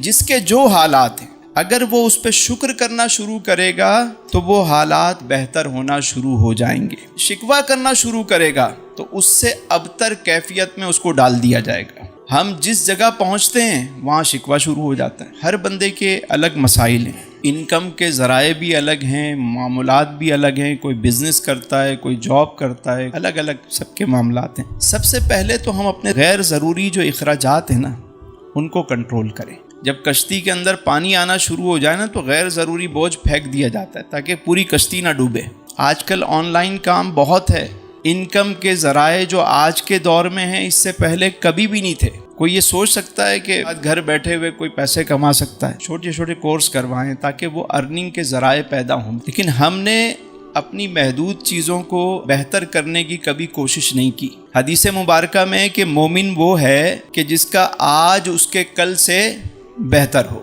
جس کے جو حالات ہیں اگر وہ اس پہ شکر کرنا شروع کرے گا تو وہ حالات بہتر ہونا شروع ہو جائیں گے. شکوہ کرنا شروع کرے گا تو اس سے ابتر کیفیت میں اس کو ڈال دیا جائے گا. ہم جس جگہ پہنچتے ہیں وہاں شکوہ شروع ہو جاتا ہے. ہر بندے کے الگ مسائل ہیں، انکم کے ذرائع بھی الگ ہیں، معاملات بھی الگ ہیں. کوئی بزنس کرتا ہے، کوئی جاب کرتا ہے، الگ الگ سب کے معاملات ہیں. سب سے پہلے تو ہم اپنے غیر ضروری جو اخراجات ہیں نا ان کو کنٹرول کریں. جب کشتی کے اندر پانی آنا شروع ہو جائے نا تو غیر ضروری بوجھ پھینک دیا جاتا ہے تاکہ پوری کشتی نہ ڈوبے. آج کل آن لائن کام بہت ہے. انکم کے ذرائع جو آج کے دور میں ہیں اس سے پہلے کبھی بھی نہیں تھے. کوئی یہ سوچ سکتا ہے کہ آج گھر بیٹھے ہوئے کوئی پیسے کما سکتا ہے. چھوٹے چھوٹے کورس کروائیں تاکہ وہ ارننگ کے ذرائع پیدا ہوں. لیکن ہم نے اپنی محدود چیزوں کو بہتر کرنے کی کبھی کوشش نہیں کی. حدیث مبارکہ میں کہ مومن وہ ہے کہ جس کا آج اس کے کل سے بہتر ہو.